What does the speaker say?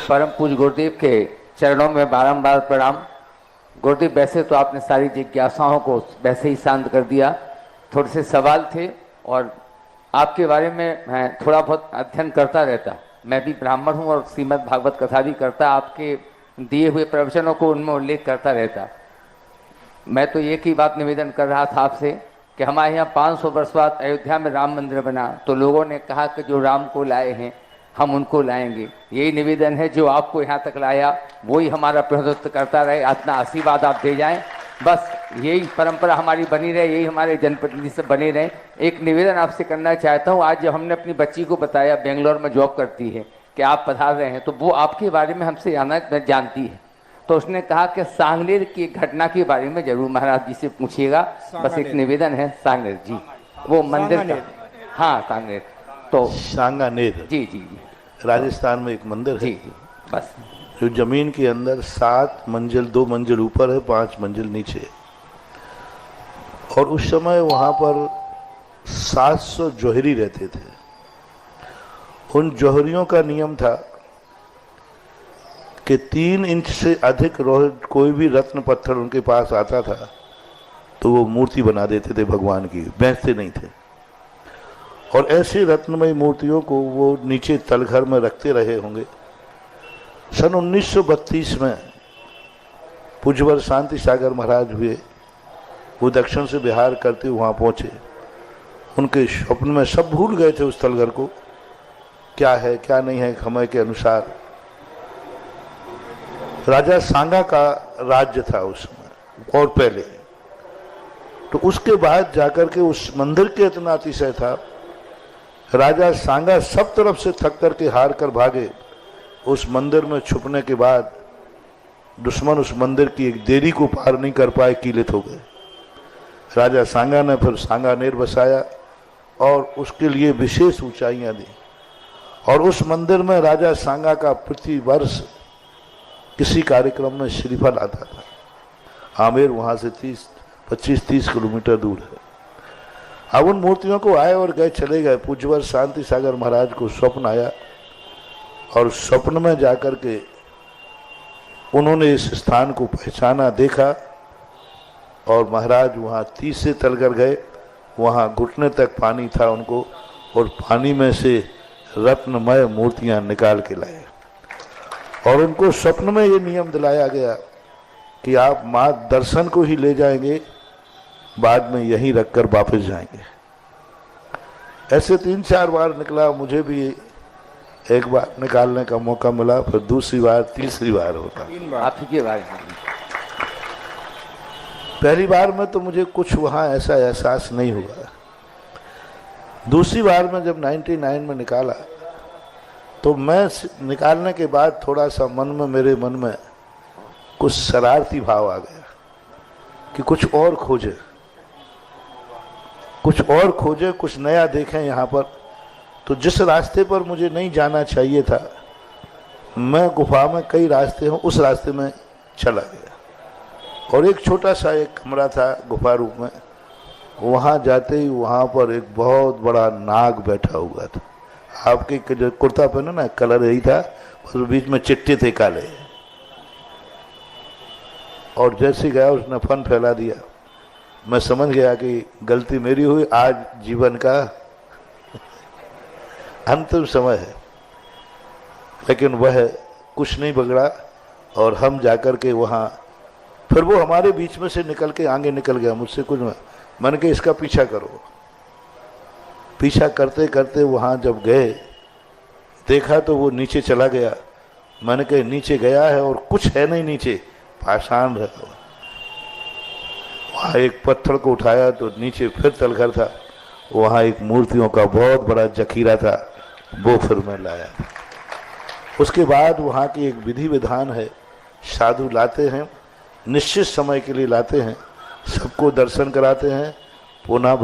परम पूज्य गुरुदेव के चरणों में बारंबार प्रणाम। गुरुदेव, वैसे तो आपने सारी जिज्ञासाओं को वैसे ही शांत कर दिया। थोड़े से सवाल थे और आपके बारे में मैं थोड़ा बहुत अध्ययन करता रहता। मैं भी ब्राह्मण हूँ और श्रीमद् भागवत कथा भी करता, आपके दिए हुए प्रवचनों को उनमें उल्लेख करता रहता। मैं तो एक ही बात निवेदन कर रहा था आपसे कि हमारे यहाँ 500 वर्ष बाद अयोध्या में राम मंदिर बना तो लोगों ने कहा कि जो राम को लाए हैं हम उनको लाएंगे। यही निवेदन है, जो आपको यहाँ तक लाया वही हमारा प्रतिनिधित्व करता रहे, अपना आशीर्वाद आप दे जाएं। बस यही परंपरा हमारी बनी रहे, यही हमारे जनप्रतिनिधि से बने रहे। एक निवेदन आपसे करना चाहता हूँ। आज जब हमने अपनी बच्ची को बताया, बेंगलोर में जॉब करती है, कि आप पधार रहे हैं, तो वो आपके बारे में हमसे जानती है। तो उसने कहा कि सांगनेर की घटना के बारे में जरूर महाराज जी से पूछिएगा। बस एक निवेदन है। सांगनेर जी, वो मंदिर का, हाँ सांगनेर, तो सांगानेर जी जी जी राजस्थान में एक मंदिर है। जी जी, बस जो जमीन के अंदर 7 मंजिल, 2 मंजिल ऊपर है, 5 मंजिल नीचे। और उस समय वहां पर 700 जौहरी रहते थे। उन जौहरियों का नियम था कि 3 इंच से अधिक कोई भी रत्न पत्थर उनके पास आता था तो वो मूर्ति बना देते थे भगवान की, बेचते नहीं थे। और ऐसे रत्नमय मूर्तियों को वो नीचे तलघर में रखते रहे होंगे। सन 1932 में पूज्यवर शांति सागर महाराज हुए, वो दक्षिण से बिहार करते वहाँ पहुँचे। उनके स्वप्न में सब भूल गए थे उस तलघर को, क्या है क्या नहीं है। समय के अनुसार राजा सांगा का राज्य था उस समय और पहले। तो उसके बाद जाकर के उस मंदिर के इतना अतिशय था, राजा सांगा सब तरफ से थक करके हार कर भागे। उस मंदिर में छुपने के बाद दुश्मन उस मंदिर की एक देरी को पार नहीं कर पाए, कीलित हो गए। राजा सांगा ने फिर सांगानेर बसाया और उसके लिए विशेष ऊंचाइयां दी। और उस मंदिर में राजा सांगा का प्रति वर्ष किसी कार्यक्रम में श्रीफल आता था। आमेर वहां से 25-30 किलोमीटर दूर है। अब उन मूर्तियों को आए और गए, चले गए। पूज्यवर शांति सागर महाराज को स्वप्न आया और स्वप्न में जाकर के उन्होंने इस स्थान को पहचाना, देखा। और महाराज वहाँ 30 से तलकर गए। वहाँ घुटने तक पानी था उनको, और पानी में से रत्नमय मूर्तियां निकाल के लाए। और उनको स्वप्न में ये नियम दिलाया गया कि आप मां दर्शन को ही ले जाएंगे, बाद में यहीं रखकर वापस जाएंगे। ऐसे 3-4 बार निकला। मुझे भी एक बार निकालने का मौका मिला, फिर दूसरी बार, तीसरी बार होता। आपकी बार पहली बार में तो मुझे कुछ वहां ऐसा एहसास नहीं हुआ। दूसरी बार में जब 99 में निकाला तो मैं निकालने के बाद थोड़ा सा मेरे मन में कुछ शरारती भाव आ गया कि कुछ और खोजे, कुछ नया देखें यहाँ पर। तो जिस रास्ते पर मुझे नहीं जाना चाहिए था, मैं गुफा में कई रास्ते हैं, उस रास्ते में चला गया। और एक छोटा सा एक कमरा था गुफा रूप में। वहाँ जाते ही वहाँ पर एक बहुत बड़ा नाग बैठा हुआ था। आपके जो कुर्ता पहना ना, कलर यही था, उस बीच में चिट्टे थे काले। और जैसे गया उसने फन फैला दिया। मैं समझ गया कि गलती मेरी हुई, आज जीवन का अंतिम समय है। लेकिन वह कुछ नहीं बिगड़ा और हम जाकर के वहाँ, फिर वो हमारे बीच में से निकल के आगे निकल गया। मुझसे कुछ मैंने कहा इसका पीछा करो। पीछा करते करते वहाँ जब गए, देखा तो वो नीचे चला गया। मैंने कहा नीचे गया है और कुछ है नहीं नीचे, पाषाण रहा। वहाँ एक पत्थर को उठाया तो नीचे फिर तलघर था। वहाँ एक मूर्तियों का बहुत बड़ा जखीरा था, वो फिर मैं लाया। उसके बाद वहाँ की एक विधि विधान है, साधु लाते हैं, निश्चित समय के लिए लाते हैं, सबको दर्शन कराते हैं, पुनः